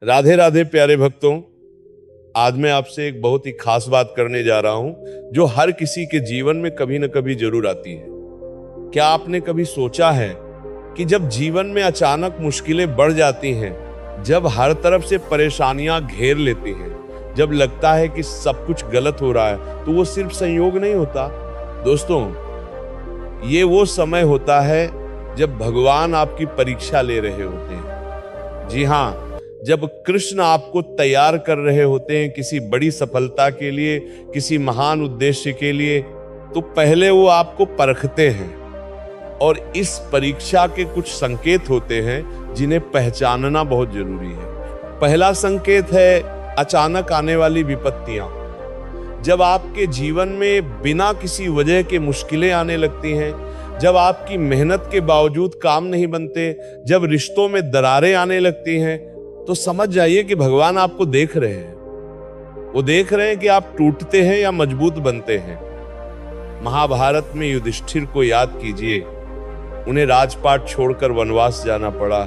राधे राधे प्यारे भक्तों। आज मैं आपसे एक बहुत ही खास बात करने जा रहा हूं जो हर किसी के जीवन में कभी न कभी जरूर आती है। क्या आपने कभी सोचा है कि जब जीवन में अचानक मुश्किलें बढ़ जाती हैं, जब हर तरफ से परेशानियां घेर लेती हैं, जब लगता है कि सब कुछ गलत हो रहा है, तो वो सिर्फ संयोग नहीं होता दोस्तों, ये वो समय होता है जब भगवान आपकी परीक्षा ले रहे होते हैं। जी हाँ, जब कृष्ण आपको तैयार कर रहे होते हैं किसी बड़ी सफलता के लिए, किसी महान उद्देश्य के लिए, तो पहले वो आपको परखते हैं और इस परीक्षा के कुछ संकेत होते हैं जिन्हें पहचानना बहुत जरूरी है। पहला संकेत है अचानक आने वाली विपत्तियां। जब आपके जीवन में बिना किसी वजह के मुश्किलें आने लगती हैं, जब आपकी मेहनत के बावजूद काम नहीं बनते, जब रिश्तों में दरारें आने लगती हैं, तो समझ जाइए कि भगवान आपको देख रहे हैं। वो देख रहे हैं कि आप टूटते हैं या मजबूत बनते हैं। महाभारत में युधिष्ठिर को याद कीजिए, उन्हें राजपाट छोड़कर वनवास जाना पड़ा,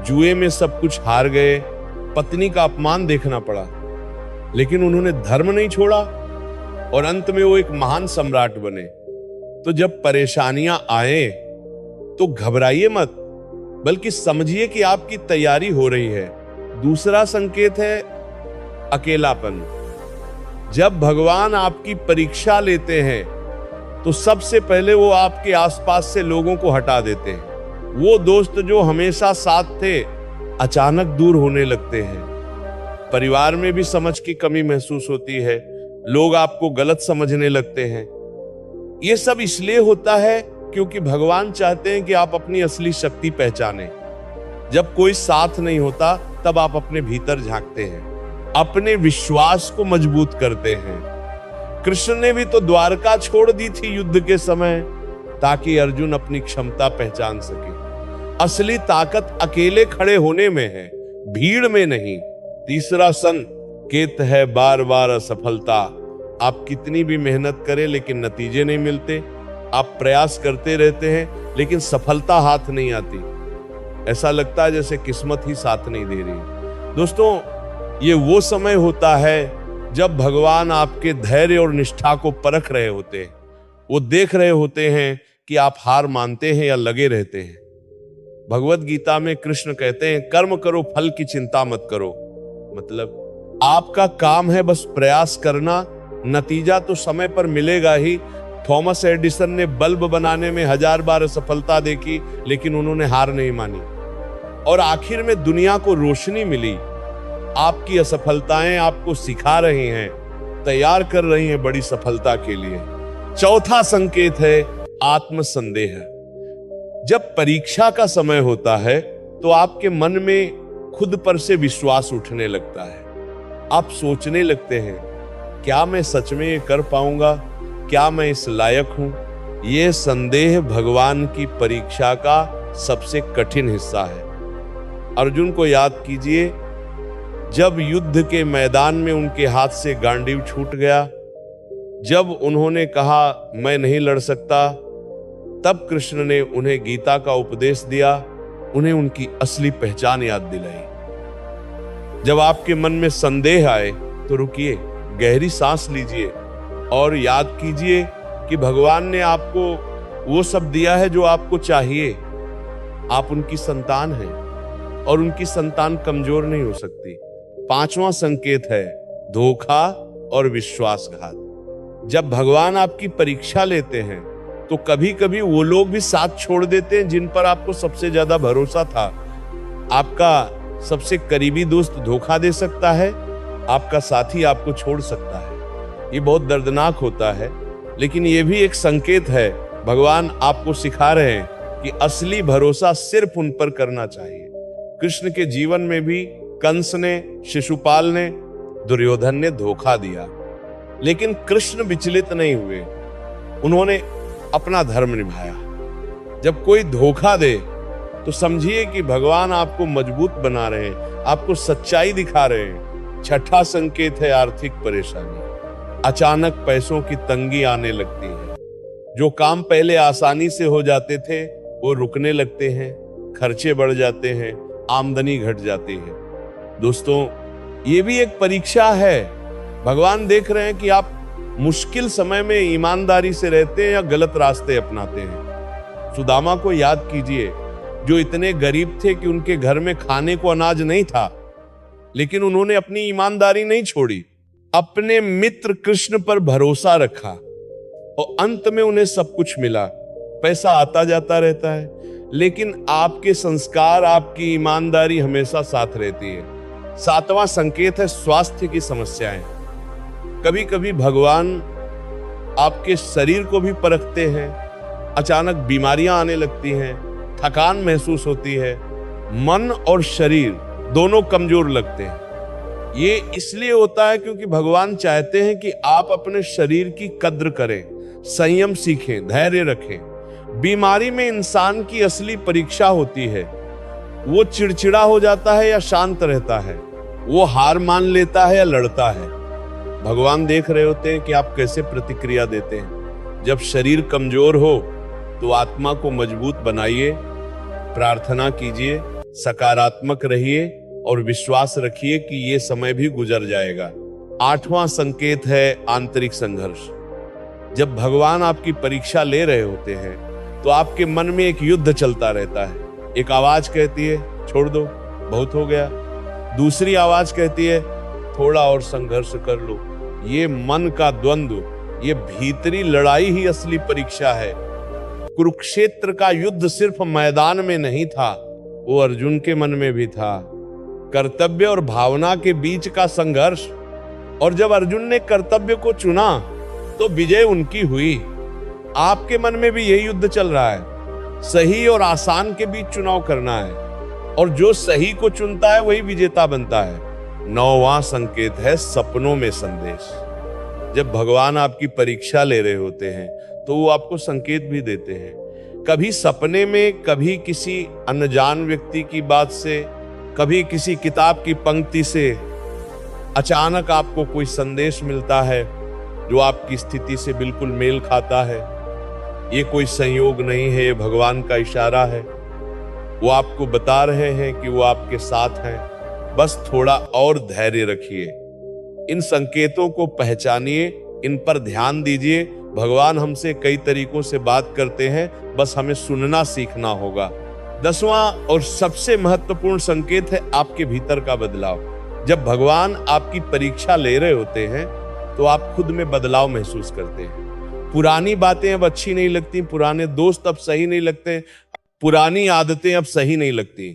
जुए में सब कुछ हार गए, पत्नी का अपमान देखना पड़ा, लेकिन उन्होंने धर्म नहीं छोड़ा और अंत में वो एक महान सम्राट बने। तो जब परेशानियां आए तो घबराइए मत, बल्कि समझिए कि आपकी तैयारी हो रही है। दूसरा संकेत है अकेलापन। जब भगवान आपकी परीक्षा लेते हैं तो सबसे पहले वो आपके आसपास से लोगों को हटा देते हैं। वो दोस्त जो हमेशा साथ थे, अचानक दूर होने लगते हैं। परिवार में भी समझ की कमी महसूस होती है, लोग आपको गलत समझने लगते हैं। ये सब इसलिए होता है क्योंकि भगवान चाहते हैं कि आप अपनी असली शक्ति पहचानें। जब कोई साथ नहीं होता, तब आप अपने भीतर झांकते हैं, अपने विश्वास को मजबूत करते हैं। कृष्ण ने भी तो द्वारका छोड़ दी थी युद्ध के समय, ताकि अर्जुन अपनी क्षमता पहचान सके। असली ताकत अकेले खड़े होने में है, भीड़ में नहीं। तीसरा संकेत है बार बार असफलता। आप कितनी भी मेहनत करें लेकिन नतीजे नहीं मिलते। आप प्रयास करते रहते हैं लेकिन सफलता हाथ नहीं आती। ऐसा लगता है जैसे किस्मत ही साथ नहीं दे रही। दोस्तों, ये वो समय होता है जब भगवान आपके धैर्य और निष्ठा को परख रहे होते हैं। वो देख रहे होते हैं कि आप हार मानते हैं या लगे रहते हैं। भगवत गीता में कृष्ण कहते हैं, कर्म करो, फल की चिंता मत करो। मतलब आपका काम है बस प्रयास करना, नतीजा तो समय पर मिलेगा ही। थॉमस एडिसन ने बल्ब बनाने में 1000 बार असफलता देखी, लेकिन उन्होंने हार नहीं मानी और आखिर में दुनिया को रोशनी मिली। आपकी असफलताएं आपको सिखा रही हैं, तैयार कर रही हैं बड़ी सफलता के लिए। चौथा संकेत है आत्मसंदेह। जब परीक्षा का समय होता है तो आपके मन में खुद पर से विश्वास उठने लगता है। आप सोचने लगते हैं, क्या मैं सच में ये कर पाऊंगा? क्या मैं इस लायक हूं? ये संदेह भगवान की परीक्षा का सबसे कठिन हिस्सा है। अर्जुन को याद कीजिए, जब युद्ध के मैदान में उनके हाथ से गांडीव छूट गया, जब उन्होंने कहा मैं नहीं लड़ सकता, तब कृष्ण ने उन्हें गीता का उपदेश दिया, उन्हें उनकी असली पहचान याद दिलाई। जब आपके मन में संदेह आए तो रुकिए, गहरी सांस लीजिए और याद कीजिए कि भगवान ने आपको वो सब दिया है जो आपको चाहिए। आप उनकी संतान हैं और उनकी संतान कमजोर नहीं हो सकती। पांचवा संकेत है धोखा और विश्वासघात। जब भगवान आपकी परीक्षा लेते हैं तो कभी कभी वो लोग भी साथ छोड़ देते हैं जिन पर आपको सबसे ज्यादा भरोसा था। आपका सबसे करीबी दोस्त धोखा दे सकता है, आपका साथी आपको छोड़ सकता है। ये बहुत दर्दनाक होता है, लेकिन ये भी एक संकेत है। भगवान आपको सिखा रहे हैं कि असली भरोसा सिर्फ उन पर करना चाहिए। कृष्ण के जीवन में भी कंस ने, शिशुपाल ने, दुर्योधन ने धोखा दिया, लेकिन कृष्ण विचलित नहीं हुए। उन्होंने अपना धर्म निभाया। जब कोई धोखा दे तो समझिए कि भगवान आपको मजबूत बना रहे हैं, आपको सच्चाई दिखा रहे हैं। छठा संकेत है आर्थिक परेशानी। अचानक पैसों की तंगी आने लगती है। जो काम पहले आसानी से हो जाते थे वो रुकने लगते हैं, खर्चे बढ़ जाते हैं, आमदनी घट जाती है। दोस्तों, ये भी एक परीक्षा है। भगवान देख रहे हैं कि आप मुश्किल समय में ईमानदारी से रहते हैं या गलत रास्ते अपनाते हैं। सुदामा को याद कीजिए, जो इतने गरीब थे कि उनके घर में खाने को अनाज नहीं था, लेकिन उन्होंने अपनी ईमानदारी नहीं छोड़ी, अपने मित्र कृष्ण पर भरोसा रखा और अंत में उन्हें सब कुछ मिला। पैसा आता जाता रहता है, लेकिन आपके संस्कार, आपकी ईमानदारी हमेशा साथ रहती है। 7वां संकेत है स्वास्थ्य की समस्याएं। कभी कभी भगवान आपके शरीर को भी परखते हैं। अचानक बीमारियां आने लगती हैं, थकान महसूस होती है, मन और शरीर दोनों कमजोर लगते हैं। ये इसलिए होता है क्योंकि भगवान चाहते हैं कि आप अपने शरीर की कद्र करें, संयम सीखें, धैर्य रखें। बीमारी में इंसान की असली परीक्षा होती है। वो चिड़चिड़ा हो जाता है या शांत रहता है, वो हार मान लेता है या लड़ता है। भगवान देख रहे होते हैं कि आप कैसे प्रतिक्रिया देते हैं। जब शरीर कमजोर हो तो आत्मा को मजबूत बनाइए, प्रार्थना कीजिए, सकारात्मक रहिए और विश्वास रखिए कि ये समय भी गुजर जाएगा। 8वां संकेत है आंतरिक संघर्ष। जब भगवान आपकी परीक्षा ले रहे होते हैं तो आपके मन में एक युद्ध चलता रहता है। एक आवाज कहती है छोड़ दो, बहुत हो गया। दूसरी आवाज कहती है थोड़ा और संघर्ष कर लो। ये मन का द्वंद्व, ये भीतरी लड़ाई ही असली परीक्षा है। कुरुक्षेत्र का युद्ध सिर्फ मैदान में नहीं था, वो अर्जुन के मन में भी था। कर्तव्य और भावना के बीच का संघर्ष। और जब अर्जुन ने कर्तव्य को चुना तो विजय उनकी हुई। आपके मन में भी यही युद्ध चल रहा है। सही और आसान के बीच चुनाव करना है, और जो सही को चुनता है वही विजेता बनता है। 9वां संकेत है सपनों में संदेश। जब भगवान आपकी परीक्षा ले रहे होते हैं तो वो आपको संकेत भी देते हैं। कभी सपने में, कभी किसी अनजान व्यक्ति की बात से, कभी किसी किताब की पंक्ति से अचानक आपको कोई संदेश मिलता है जो आपकी स्थिति से बिल्कुल मेल खाता है। ये कोई संयोग नहीं है, ये भगवान का इशारा है। वो आपको बता रहे हैं कि वो आपके साथ हैं, बस थोड़ा और धैर्य रखिए। इन संकेतों को पहचानिए, इन पर ध्यान दीजिए। भगवान हमसे कई तरीकों से बात करते हैं, बस हमें सुनना सीखना होगा। 10वां और सबसे महत्वपूर्ण संकेत है आपके भीतर का बदलाव। जब भगवान आपकी परीक्षा ले रहे होते हैं तो आप खुद में बदलाव महसूस करते हैं। पुरानी बातें अब अच्छी नहीं लगती, पुराने दोस्त अब सही नहीं लगते, पुरानी आदतें अब सही नहीं लगती।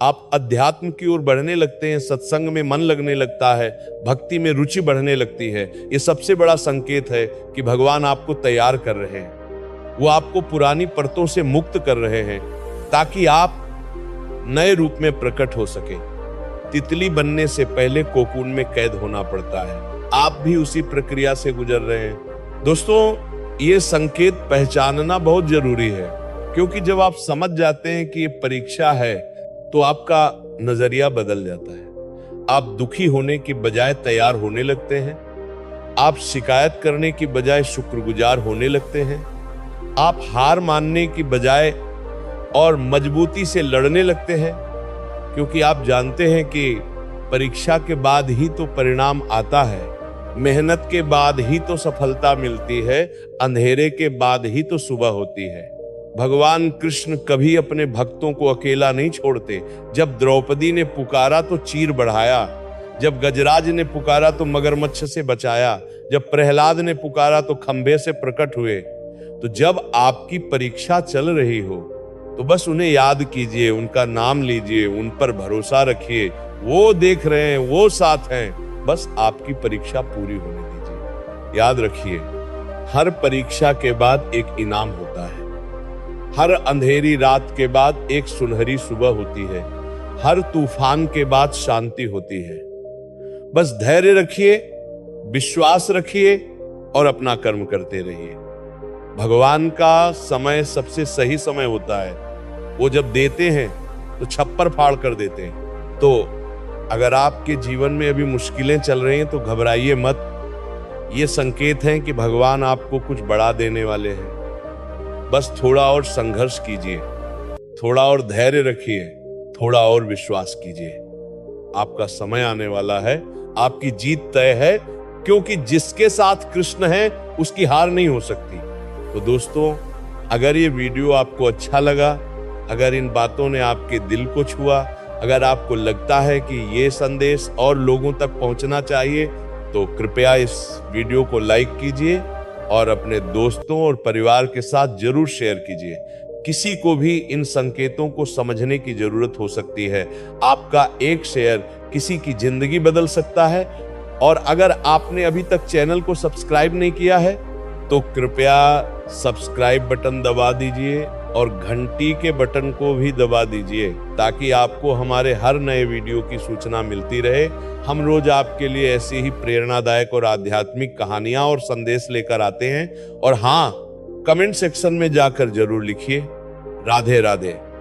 आप अध्यात्म की ओर बढ़ने लगते हैं, सत्संग में मन लगने लगता है, भक्ति में रुचि बढ़ने लगती है। ये सबसे बड़ा संकेत है कि भगवान आपको तैयार कर रहे हैं। वो आपको पुरानी परतों से मुक्त कर रहे हैं ताकि आप नए रूप में प्रकट हो सके। तितली बनने से पहले कोकून में कैद होना पड़ता है। आप भी उसी प्रक्रिया से गुजर रहे हैं। दोस्तों, ये संकेत पहचानना बहुत जरूरी है, क्योंकि जब आप समझ जाते हैं कि ये परीक्षा है तो आपका नजरिया बदल जाता है। आप दुखी होने की बजाय तैयार होने लगते हैं। आप शिकायत करने की बजाय शुक्रगुजार होने लगते हैं। आप हार मानने की बजाय और मजबूती से लड़ने लगते हैं, क्योंकि आप जानते हैं कि परीक्षा के बाद ही तो परिणाम आता है, मेहनत के बाद ही तो सफलता मिलती है, अंधेरे के बाद ही तो सुबह होती है। भगवान कृष्ण कभी अपने भक्तों को अकेला नहीं छोड़ते। जब द्रौपदी ने पुकारा तो चीर बढ़ाया, जब गजराज ने पुकारा तो मगरमच्छ से बचाया, जब प्रहलाद ने पुकारा तो खंभे से प्रकट हुए। तो जब आपकी परीक्षा चल रही हो तो बस उन्हें याद कीजिए, उनका नाम लीजिए, उन पर भरोसा रखिए। वो देख रहे हैं, वो साथ हैं, बस आपकी परीक्षा पूरी होने दीजिए। याद रखिए, हर परीक्षा के बाद एक इनाम होता है। हर अंधेरी रात के बाद एक सुनहरी सुबह होती है। हर तूफान के बाद शांति होती है। बस धैर्य रखिए, विश्वास रखिए और अपना कर्म करते रहिए। भगवान का समय सबसे सही समय होता है। वो जब देते हैं तो छप्पर फाड़ कर देते हैं। तो अगर आपके जीवन में अभी मुश्किलें चल रही हैं तो घबराइए मत। ये संकेत हैं कि भगवान आपको कुछ बड़ा देने वाले हैं। बस थोड़ा और संघर्ष कीजिए, थोड़ा और धैर्य रखिए, थोड़ा और विश्वास कीजिए। आपका समय आने वाला है, आपकी जीत तय है, क्योंकि जिसके साथ कृष्ण है उसकी हार नहीं हो सकती। तो दोस्तों, अगर ये वीडियो आपको अच्छा लगा, अगर इन बातों ने आपके दिल को छुआ, अगर आपको लगता है कि ये संदेश और लोगों तक पहुंचना चाहिए, तो कृपया इस वीडियो को लाइक कीजिए और अपने दोस्तों और परिवार के साथ जरूर शेयर कीजिए। किसी को भी इन संकेतों को समझने की जरूरत हो सकती है। आपका एक शेयर किसी की जिंदगी बदल सकता है। और अगर आपने अभी तक चैनल को सब्सक्राइब नहीं किया है, तो कृपया सब्सक्राइब बटन दबा दीजिए और घंटी के बटन को भी दबा दीजिए, ताकि आपको हमारे हर नए वीडियो की सूचना मिलती रहे। हम रोज आपके लिए ऐसी ही प्रेरणादायक और आध्यात्मिक कहानियां और संदेश लेकर आते हैं। और हाँ, कमेंट सेक्शन में जाकर जरूर लिखिए, राधे राधे।